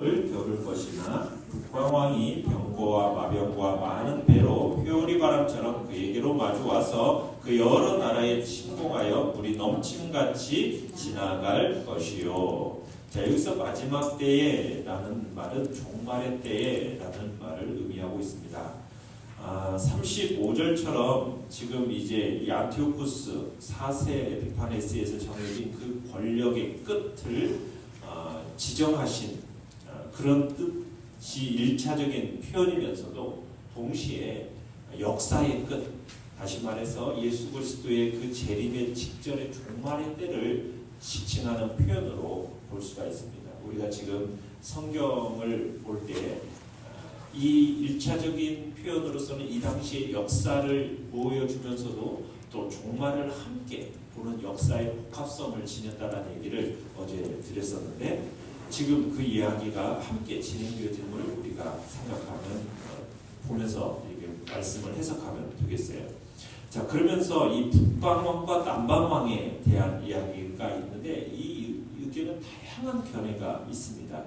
겨룰 것이나 북방왕이 병거와 마병과 많은 배로 회오리 바람처럼 그에게로 마주와서 그 여러 나라에 침공하여 물이 넘침같이 지나갈 것이요. 자, 여기서 마지막 때에 라는 말은 종말의 때에 라는 말을 의미하고 있습니다. 35절처럼 지금 이제 이 안티오쿠스 4세 에피파네스에서 정해진 그 권력의 끝을 지정하신 그런 뜻이 1차적인 표현이면서도 동시에 역사의 끝, 다시 말해서 예수 그리스도의 그 재림의 직전의 종말의 때를 지칭하는 표현으로 볼 수가 있습니다. 우리가 지금 성경을 볼 때 이 1차적인 표현으로서는 이 당시의 역사를 보여주면서도 또 종말을 함께 보는 역사의 복합성을 지녔다라는 얘기를 어제 드렸었는데, 지금 그 이야기가 함께 진행되어짐을 우리가 생각하면 보면서 이게 말씀을 해석하면 되겠어요. 자, 그러면서 이 북방왕과 남방왕에 대한 이야기가 있는데 이 의견은 다양한 견해가 있습니다.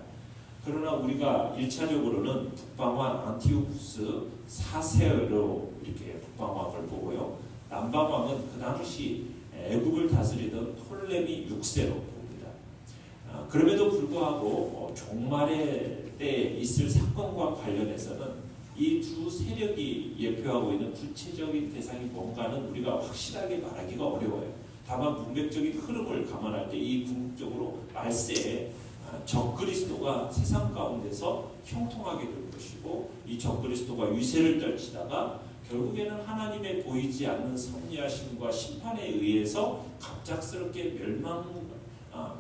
그러나 우리가 1차적으로는 북방왕 안티오쿠스 4세로 이렇게 북방왕을 보고요. 남방왕은 그 당시 애굽을 다스리던 톨레미 6세로 봅니다. 그럼에도 불구하고 종말의 때에 있을 사건과 관련해서는 이 두 세력이 예표하고 있는 구체적인 대상이 뭔가는 우리가 확실하게 말하기가 어려워요. 다만 문맥적인 흐름을 감안할 때 이 궁극적으로 말세에 적그리스도가 세상 가운데서 형통하게 될 것이고, 이 적그리스도가 위세를 떨치다가 결국에는 하나님의 보이지 않는 섭리하심과 심판에 의해서 갑작스럽게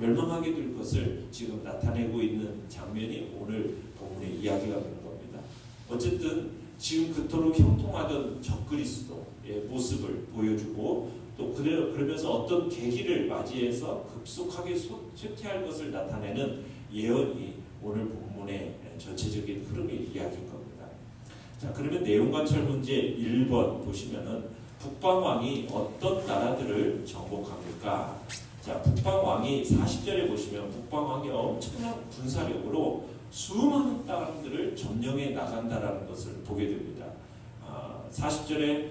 멸망하게 될 것을 지금 나타내고 있는 장면이 오늘 본문의 이야기가 되는 겁니다. 어쨌든 지금 그토록 형통하던 적그리스도의 모습을 보여주고, 또 그러면서 어떤 계기를 맞이해서 급속하게 쇠퇴할 것을 나타내는 예언이 오늘 본문의 전체적인 흐름의 이야기인 겁니다. 자, 그러면 내용관찰 문제 1번 보시면은 북방왕이 어떤 나라들을 정복합니까? 자, 북방왕이 40절에 보시면 북방왕이 엄청난 군사력으로 수많은 땅들을 점령해 나간다라는 것을 보게 됩니다. 40절에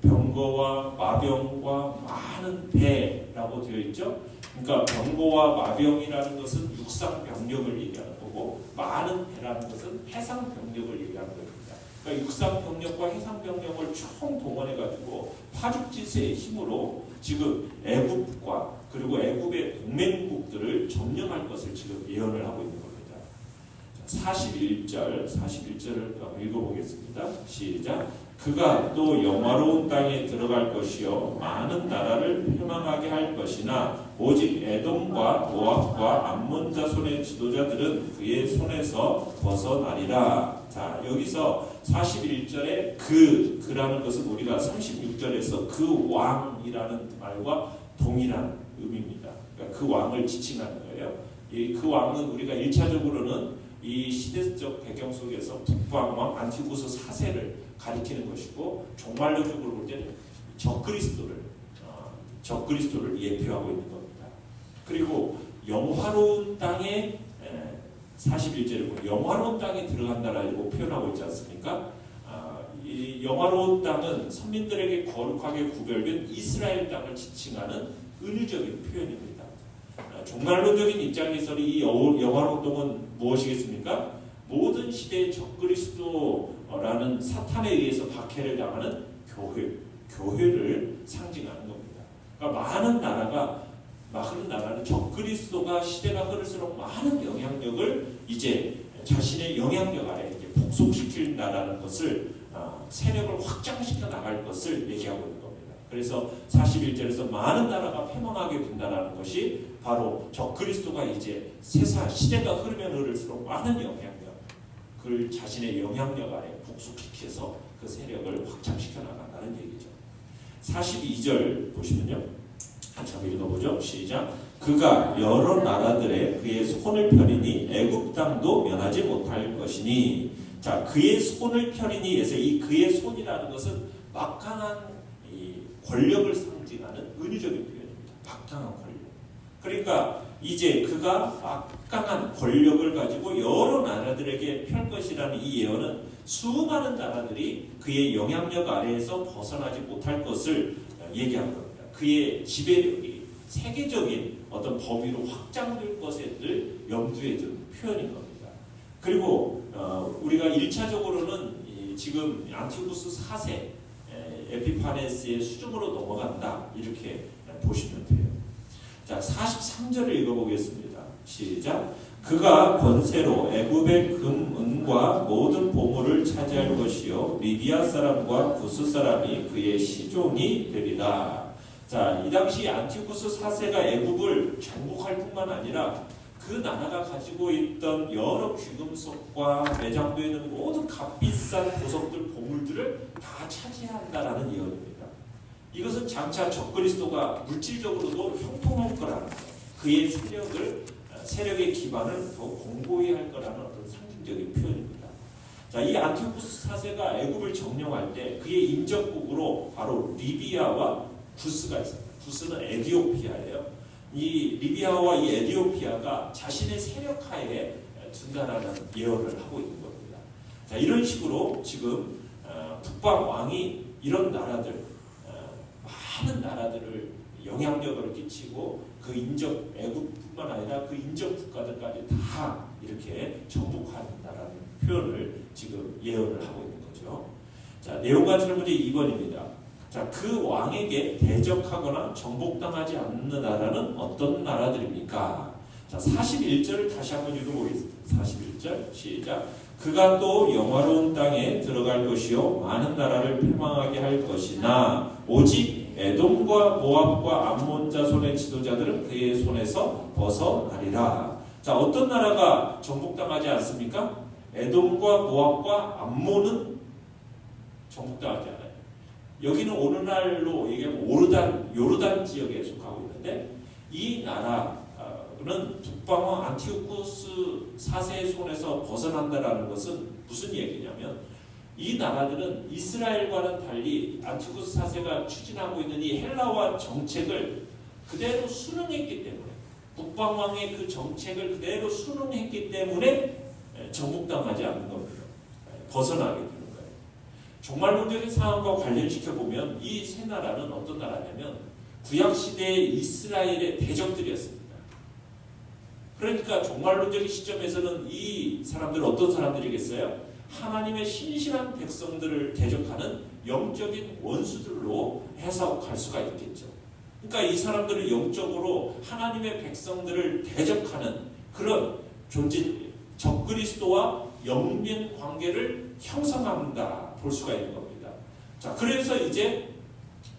병거와 마병과 많은 배라고 되어 있죠. 그러니까 병거와 마병이라는 것은 육상 병력을 얘기하는 거고, 많은 배라는 것은 해상 병력을 얘기하는 겁니다. 그러니까 육상 병력과 해상 병력을 총 동원해 가지고 파죽지세의 힘으로 지금 애굽과 그리고 애굽의 동맹국들을 점령할 것을 지금 예언을 하고 있는 겁니다. 41절을 읽어보겠습니다. 시작. 그가 또 영화로운 땅에 들어갈 것이요 많은 나라를 폐망하게 할 것이나 오직 에돔과 모압과 암몬 자손의 지도자들은 그의 손에서 벗어나리라. 자, 여기서 41절에 그라는 것은 우리가 36절에서 그 왕이라는 말과 동일한 의미입니다. 그러니까 그 왕을 지칭하는 거예요. 그 왕은 우리가 1차적으로는 이 시대적 배경 속에서 북방왕 안티오쿠스 4세를 가리키는 것이고, 종말론적으로 볼 때는 적그리스도를 예표하고 있는 겁니다. 그리고 영화로운 땅에 41절에 보면 영화로운 땅에 들어간다라고 표현하고 있지 않습니까? 이 영화로운 땅은 선민들에게 거룩하게 구별된 이스라엘 땅을 지칭하는 은유적인 표현입니다. 종말론적인 입장에서는 이 영화로운 땅은 무엇이겠습니까? 모든 시대의 적그리스도라는 사탄에 의해서 박해를 당하는 교회를 상징하는 겁니다. 그러니까 많은 나라는 적그리스도가 시대가 흐를수록 많은 영향력을 이제 자신의 영향력 아래 복속시킬 나라는 것을 세력을 확장시켜 나갈 것을 얘기하고 있는 겁니다. 그래서 41절에서 많은 나라가 패망하게 된다는 것이 바로 적그리스도가 이제 세상 시대가 흐르면 흐를수록 많은 영향력, 그를 자신의 영향력 아래 복속시켜서 그 세력을 확장시켜 나간다는 얘기죠. 42절 보시면요. 한참 읽어보죠. 시작. 그가 여러 나라들의 그의 손을 펴리니 애굽 땅도 면하지 못할 것이니. 자, 그의 손을 펴리니 해서 이 그의 손이라는 것은 막강한 이 권력을 상징하는 은유적인 표현입니다. 막강한 권력. 그러니까 이제 그가 막강한 권력을 가지고 여러 나라들에게 펼 것이라는 이 예언은 수많은 나라들이 그의 영향력 아래에서 벗어나지 못할 것을 얘기한 겁니다. 그의 지배력이 세계적인 어떤 범위로 확장될 것을 염두에 둔 표현인 겁니다. 그리고 우리가 1차적으로는 지금 안티오쿠스 4세 에피파네스의 수중으로 넘어간다 이렇게 보시면 돼요. 자, 43절을 읽어보겠습니다. 시작. 그가 권세로 애굽의 금, 은과 모든 보물을 차지할 것이요 리비아 사람과 구스 사람이 그의 시종이 되리라. 자, 이 당시 안티오쿠스 4세가 애굽을 정복할 뿐만 아니라 그 나라가 가지고 있던 여러 귀금속과 매장되어 있는 모든 값비싼 보석들, 보물들을 다 차지한다라는 예언입니다. 이것은 장차 적그리스도가 물질적으로도 형통할 거라는 것, 그의 세력의 기반을 더 공고히 할 거라는 어떤 상징적인 표현입니다. 자, 이 안티오쿠스 4세가 애굽을 점령할 때 그의 인접국으로 바로 리비아와 구스가 있습니다. 구스는 에디오피아예요. 이 리비아와 이 에디오피아가 자신의 세력하에 둔다라는 예언을 하고 있는 겁니다. 자, 이런 식으로 지금 북방 왕이 이런 나라들, 많은 나라들을 영향력을 끼치고 그 인접 애국뿐만 아니라 그 인접 국가들까지 다 이렇게 정복한다라는 표현을 지금 예언을 하고 있는 거죠. 자, 내용 같은 문제 2번입니다. 자, 그 왕에게 대적하거나 정복당하지 않는 나라는 어떤 나라들입니까? 자, 41절을 다시 한번 읽어보겠습니다. 41절 시작. 그가 또 영화로운 땅에 들어갈 것이요 많은 나라를 패망하게 할 것이나 오직 에돔과 모압과 암몬 자손의 지도자들은 그의 손에서 벗어나리라. 자, 어떤 나라가 정복당하지 않습니까? 에돔과 모압과 암몬은 정복당하지 않아요. 여기는 오늘날로 얘기하면 요르단 지역에 속하고 있는데 이 나라는 북방왕 안티오쿠스 4세의 손에서 벗어난다라는 것은 무슨 얘기냐면 이 나라들은 이스라엘과는 달리 안티오쿠스 4세가 추진하고 있는 이 헬라화 정책을 그대로 순응했기 때문에 북방왕의 그 정책을 그대로 순응했기 때문에 정복당하지 않는 겁니다. 벗어나게 되는 거예요. 종말론적인 상황과 관련시켜보면 이 세 나라는 어떤 나라냐면 구약시대의 이스라엘의 대적들이었습니다. 그러니까 종말론적인 시점에서는 이 사람들은 어떤 사람들이겠어요? 하나님의 신실한 백성들을 대적하는 영적인 원수들로 해석할 수가 있겠죠. 그러니까 이 사람들은 영적으로 하나님의 백성들을 대적하는 그런 존재, 적그리스도와 영면 관계를 형성한다 볼 수가 있는 겁니다. 자, 그래서 이제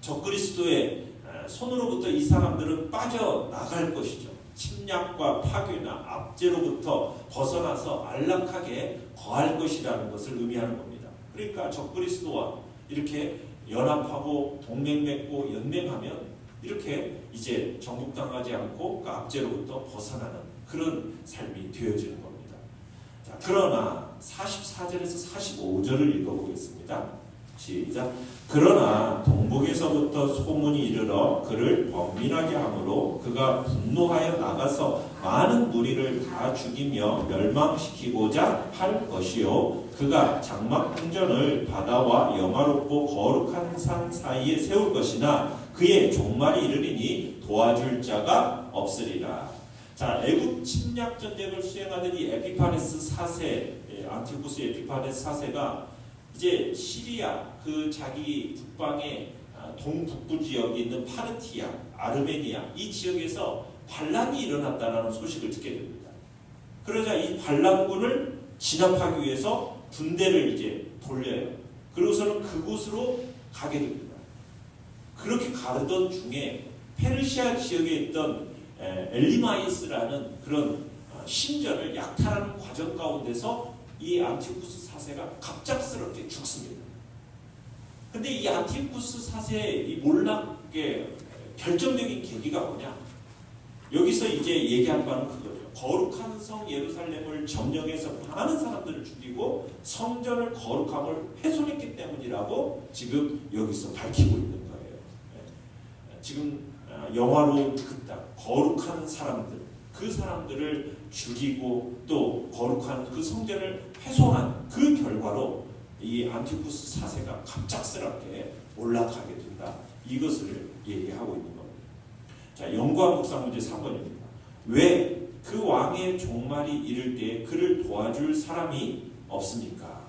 적그리스도의 손으로부터 이 사람들은 빠져나갈 것이죠. 침략과 파괴나 압제로부터 벗어나서 안락하게 거할 것이라는 것을 의미하는 겁니다. 그러니까 적그리스도와 이렇게 연합하고 동맹 맺고 연맹하면 이렇게 이제 정복당하지 않고 그 압제로부터 벗어나는 그런 삶이 되어지는 겁니다. 자, 그러나 44절에서 45절을 읽어보겠습니다. 시작. 그러나 동북에서부터 소문이 이르러 그를 번민하게 하므로 그가 분노하여 나가서 많은 무리를 다 죽이며 멸망시키고자 할 것이요 그가 장막 궁전을 바다와 영화롭고 거룩한 산 사이에 세울 것이나 그의 종말이 이르리니 도와줄 자가 없으리라. 자, 애굽 침략 전쟁을 수행하던 이 에피파네스 4세, 안티오쿠스 에피파네스 4세가 이제 시리아 그 자기 북방의 동북부 지역에 있는 파르티아, 아르메니아 이 지역에서 반란이 일어났다는 소식을 듣게 됩니다. 그러자 이 반란군을 진압하기 위해서 군대를 이제 돌려요. 그러고서는 그곳으로 가게 됩니다. 그렇게 가던 중에 페르시아 지역에 있던 엘리마이스라는 그런 신전을 약탈하는 과정 가운데서 이 안티오쿠스 4세가 갑작스럽게 죽습니다. 근데 이 안티오쿠스 4세의 이 몰락의 결정적인 계기가 뭐냐? 여기서 이제 얘기한 바는 그거죠. 거룩한 성 예루살렘을 점령해서 많은 사람들을 죽이고 성전을 거룩함을 훼손했기 때문이라고 지금 여기서 밝히고 있는 거예요. 지금 영화로운 그 땅, 거룩한 사람들, 그 사람들을 죽이고 또 거룩한 그 성전을 훼손한 그 결과로 이 안티오쿠스 4세가 갑작스럽게 올라가게 된다. 이것을 얘기하고 있는 겁니다. 자, 연구와 묵상 문제 3번입니다. 왜 그 왕의 종말이 이를 때 그를 도와줄 사람이 없습니까?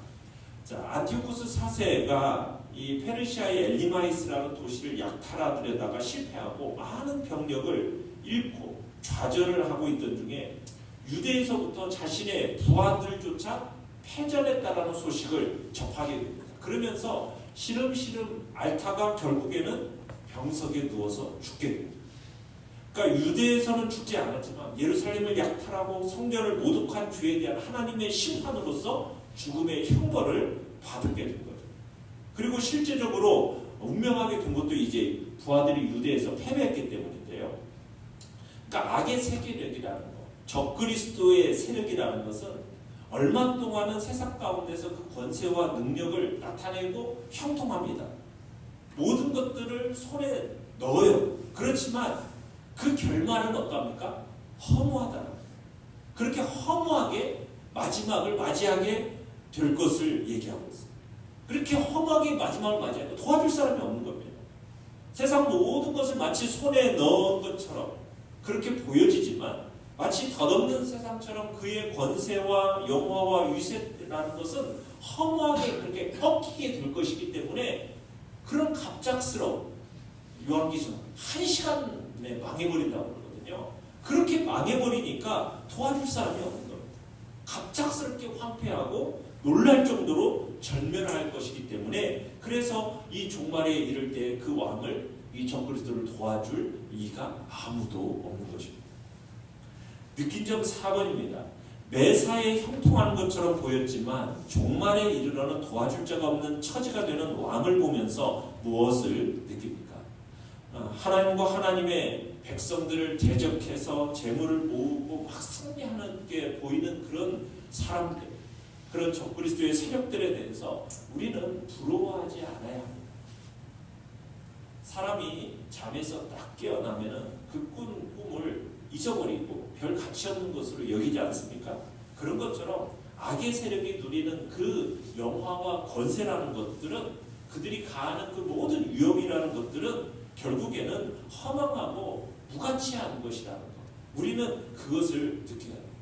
자, 안티오쿠스 4세가 이 페르시아의 엘리마이스라는 도시를 약탈하려다가 실패하고 많은 병력을 잃고 좌절을 하고 있던 중에 유대에서부터 자신의 부하들조차 패전했다라는 소식을 접하게 됩니다. 그러면서 시름시름 앓다가 결국에는 병석에 누워서 죽게 됩니다. 그러니까 유대에서는 죽지 않았지만 예루살렘을 약탈하고 성전을 모독한 죄에 대한 하나님의 심판으로서 죽음의 형벌을 받게 된 거죠. 그리고 실제적으로 운명하게 된 것도 이제 부하들이 유대에서 패배했기 때문인데요. 그러니까 악의 세계력이라는 것, 적그리스도의 세력이라는 것은 얼마 동안은 세상 가운데서 그 권세와 능력을 나타내고 형통합니다. 모든 것들을 손에 넣어요. 그렇지만 그 결말은 어떠합니까? 허무하다. 그렇게 허무하게 마지막을 맞이하게 될 것을 얘기하고 있어요. 그렇게 허무하게 마지막을 맞이하고 도와줄 사람이 없는 겁니다. 세상 모든 것을 마치 손에 넣은 것처럼 그렇게 보여지지만 마치 덧없는 세상처럼 그의 권세와 영화와 위세라는 것은 허무하게 그렇게 꺾이게 될 것이기 때문에 그런 갑작스러운 요한기준 1시간에 망해버린다고 그러거든요. 그렇게 망해버리니까 도와줄 사람이 없는 겁니다. 갑작스럽게 황폐하고 놀랄 정도로 절멸할 것이기 때문에 그래서 이 종말에 이를 때 그 왕을 이 적그리스도를 도와줄 이가 아무도 없는 것입니다. 느낀 점 4번입니다. 매사에 형통하는 것처럼 보였지만 종말에 이르러는 도와줄 자가 없는 처지가 되는 왕을 보면서 무엇을 느낍니까? 하나님과 하나님의 백성들을 대적해서 재물을 모으고 막 승리하는 게 보이는 그런 사람들, 그런 적그리스도의 세력들에 대해서 우리는 부러워하지 않아야 합니다. 사람이 잠에서 딱 깨어나면 그 꿈을 잊어버리고 별 가치 없는 것으로 여기지 않습니까? 그런 것처럼 악의 세력이 누리는 그 영화와 권세라는 것들은 그들이 가하는 그 모든 위협이라는 것들은 결국에는 허망하고 무가치한 것이라는 것. 우리는 그것을 느껴야 합니다.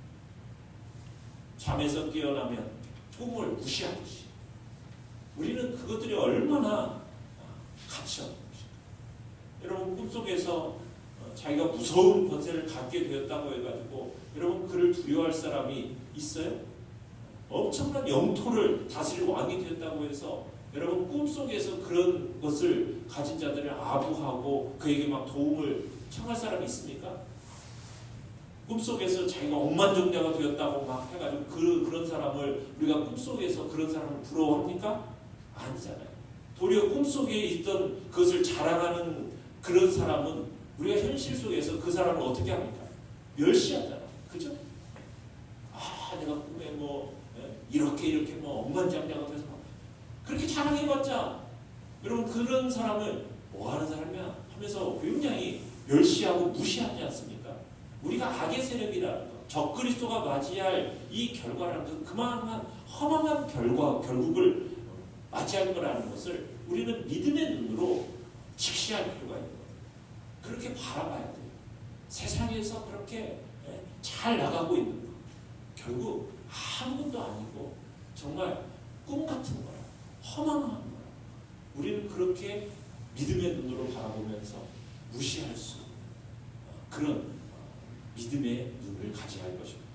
잠에서 깨어나면 꿈을 무시하듯이 우리는 그것들이 얼마나 가치 없는 것인가. 여러분 꿈속에서 자기가 무서운 권세를 갖게 되었다고 해가지고 여러분 그를 두려워할 사람이 있어요? 엄청난 영토를 다스릴 왕이 되었다고 해서 여러분 꿈속에서 그런 것을 가진 자들을 아부하고 그에게 막 도움을 청할 사람이 있습니까? 꿈속에서 자기가 억만장자가 되었다고 막 해가지고 그런 사람을 우리가 꿈속에서 그런 사람을 부러워합니까? 아니잖아요. 도리어 꿈속에 있던 그것을 자랑하는 그런 사람은 우리가 현실 속에서 그 사람을 어떻게 합니까? 멸시하잖아. 그죠? 아, 내가 꿈에 이렇게 억만장자가 돼서 그렇게 자랑해봤자 여러분 그런 사람을 뭐하는 사람이야? 하면서 굉장히 멸시하고 무시하지 않습니까? 우리가 악의 세력이라는 것, 적그리스도가 맞이할 이 결과라는 것, 그만한 허망한 결국을 맞이할 거라는 것을 우리는 믿음의 눈으로 직시할 필요가 있는 거예요. 그렇게 바라봐야 돼요. 세상에서 그렇게 잘 나가고 있는 것, 결국 아무것도 아니고 정말 꿈 같은 거라, 허망한 거라. 우리는 그렇게 믿음의 눈으로 바라보면서 무시할 수 그런 믿음의 눈을 가져야 할 것입니다.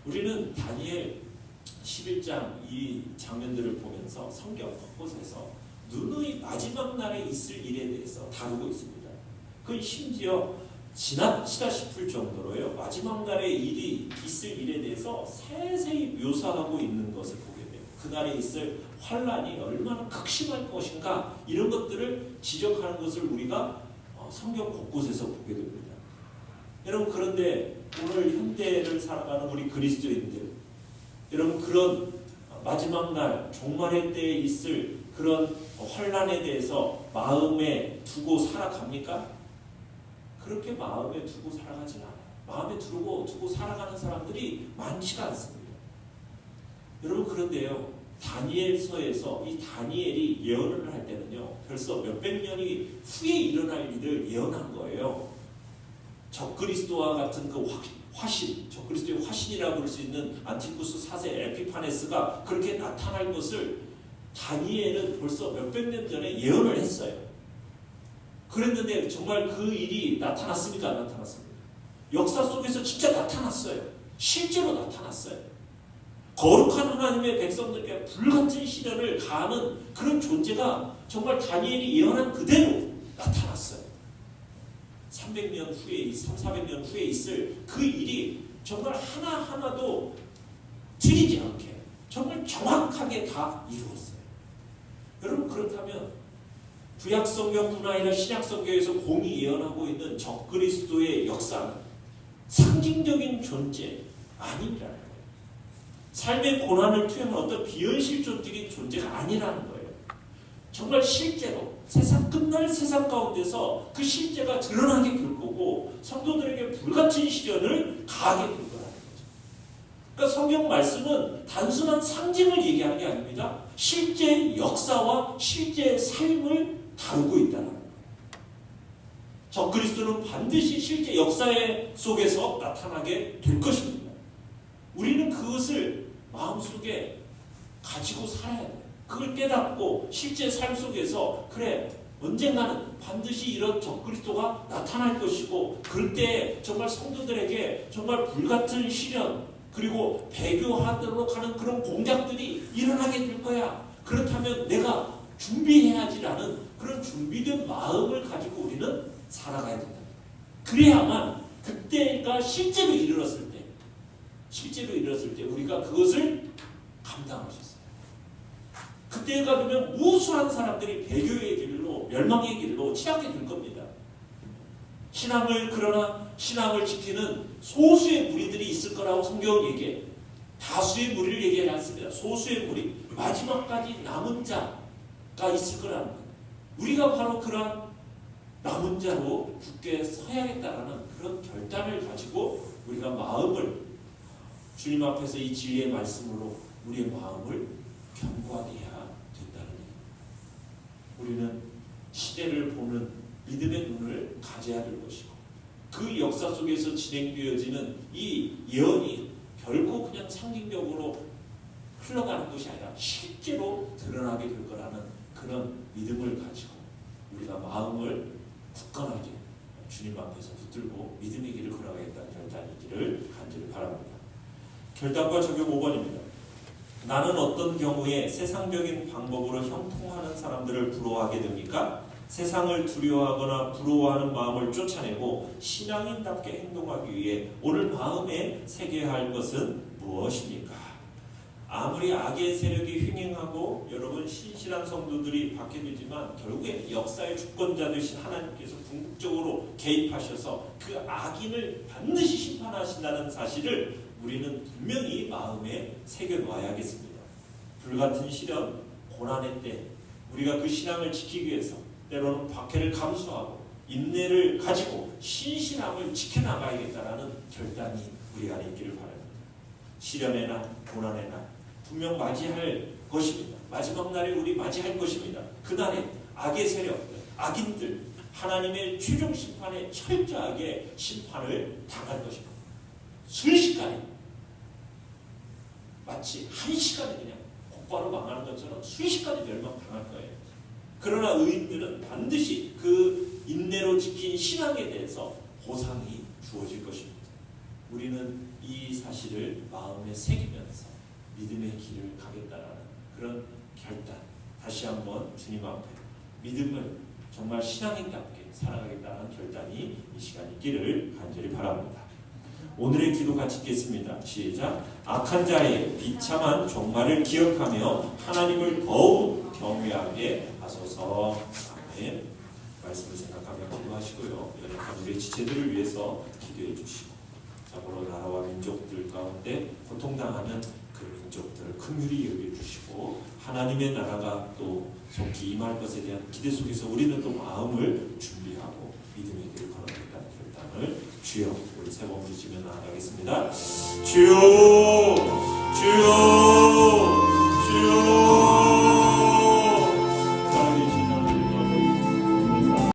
우리는 다니엘 11장 이 장면들을 보면서 성경 곳곳에서 누누이 마지막 날에 있을 일에 대해서 다루고 있습니다. 그건 심지어 지나치다 싶을 정도로요. 마지막 날에 일이 있을 일에 대해서 세세히 묘사하고 있는 것을 보게 돼요. 그날에 있을 환란이 얼마나 극심할 것인가 이런 것들을 지적하는 것을 우리가 성경 곳곳에서 보게 됩니다. 여러분 그런데 오늘 현대를 살아가는 우리 그리스도인들 여러분 그런 마지막 날 종말의 때에 있을 그런 환란에 대해서 마음에 두고 살아갑니까? 그렇게 마음에 두고 살아가지는 않아요. 마음에 두고 살아가는 사람들이 많지가 않습니다. 여러분, 그런데요, 다니엘서에서 이 다니엘이 예언을 할 때는요, 벌써 몇백 년이 후에 일어날 일을 예언한 거예요. 적그리스도와 같은 그 화신, 적그리스도의 화신이라고 부를 수 있는 안티쿠스 4세 에피파네스가 그렇게 나타날 것을 다니엘은 벌써 몇백 년 전에 예언을 했어요. 그랬는데 정말 그 일이 나타났습니까? 안 나타났습니까? 역사 속에서 진짜 나타났어요. 실제로 나타났어요. 거룩한 하나님의 백성들에게 불같은 시련을 가하는 그런 존재가 정말 다니엘이 예언한 그대로 나타났어요. 300년 후에, 400년 후에 있을 그 일이 정말 하나하나도 틀리지 않게 정말 정확하게 다 이루었어요. 여러분, 그렇다면 구약성경뿐 아니라 신약성경에서 공이 예언하고 있는 적그리스도의 역사는 상징적인 존재 아니라는 거예요. 삶의 고난을 투영한 어떤 비현실적인 존재가 아니라는 거예요. 정말 실제로 세상 끝날 세상 가운데서 그 실제가 드러나게 될 거고 성도들에게 불같은 시련을 가하게 될 거라는 거죠. 그러니까 성경 말씀은 단순한 상징을 얘기하는 게 아닙니다. 실제 역사와 실제 삶을 다루고 있다는 거예요. 적그리스도는 반드시 실제 역사의 속에서 나타나게 될 것입니다. 우리는 그것을 마음속에 가지고 살아야 돼요. 그걸 깨닫고 실제 삶 속에서 그래, 언젠가는 반드시 이런 적그리스도가 나타날 것이고 그럴 때 정말 성도들에게 정말 불같은 시련 그리고 배교하도록 하는 그런 공작들이 일어나게 될 거야. 그렇다면 내가 준비해야지라는 그런 준비된 마음을 가지고 우리는 살아가야 된다. 그래야만 그때가 실제로 이르렀을 때 우리가 그것을 감당할 수 있어요. 그때가 되면 무수한 사람들이 배교의 길로 멸망의 길로 치닫게 될 겁니다. 그러나 신앙을 지키는 소수의 무리들이 있을 거라고 성경은 얘기해요. 다수의 무리를 얘기하지 않습니다. 소수의 무리, 마지막까지 남은 자가 있을 거라는 거예요. 우리가 바로 그런 남은 자로 굳게 서야겠다라는 그런 결단을 가지고 우리가 마음을 주님 앞에서 이 진리의 말씀으로 우리의 마음을 견고하게 해야 된다는 얘기입니다. 우리는 시대를 보는 믿음의 눈을 가져야 될 것이고 그 역사 속에서 진행되어지는 이 예언이 결코 그냥 상징적으로 흘러가는 것이 아니라 실제로 드러나게 될 거라는 그런 믿음을 가지고 우리가 마음을 굳건하게 주님 앞에서 붙들고 믿음의 길을 걸어가겠다는 결단이기를 간절히 바랍니다. 결단과 적용 5번입니다. 나는 어떤 경우에 세상적인 방법으로 형통하는 사람들을 부러워하게 됩니까? 세상을 두려워하거나 부러워하는 마음을 쫓아내고 신앙인답게 행동하기 위해 오늘 마음에 새겨야 할 것은 무엇입니까? 아무리 악의 세력이 횡행하고 여러분 신실한 성도들이 받게 되지만 결국에 역사의 주권자 되신 하나님께서 궁극적으로 개입하셔서 그 악인을 반드시 심판하신다는 사실을 우리는 분명히 마음에 새겨놓아야겠습니다. 불같은 시련, 고난의 때 우리가 그 신앙을 지키기 위해서 때로는 박해를 감수하고 인내를 가지고 신실함을 지켜나가야겠다라는 결단이 우리 안에 있기를 바랍니다. 시련의 날, 고난의 날 분명 맞이할 것입니다. 마지막 날에 우리 맞이할 것입니다. 그날에 악의 세력들, 악인들 하나님의 최종 심판에 철저하게 심판을 당할 것입니다. 순식간에 마치 한 시간에 그냥 곧바로 망하는 것처럼 순식간에 멸망당할 거예요. 그러나 의인들은 반드시 그 인내로 지킨 신앙에 대해서 보상이 주어질 것입니다. 우리는 이 사실을 마음에 새기면서 믿음의 길을 가겠다라는 그런 결단, 다시 한번 주님 앞에 믿음을 정말 신앙인답게 살아가겠다는 결단이 이 시간 있기를 간절히 바랍니다. 오늘의 기도 같이 읽겠습니다. 시작. 악한 자의 비참한 종말을 기억하며 하나님을 더욱 경외하게 하소서. 아멘. 말씀을 생각하며 기도하시고요. 연약한 우리의 지체들을 위해서 기도해 주시고 자고로 나라와 민족들 가운데 고통당하는 그 민족들을 긍휼히 여겨주시고 하나님의 나라가 또 속히 임할 것에 대한 기대 속에서 우리는 또 마음을 준비하고 믿음의 길을 걸어가겠다는 결단을 주여, 우리 세 번 부르시면 나아가겠습니다. 주여, 주여.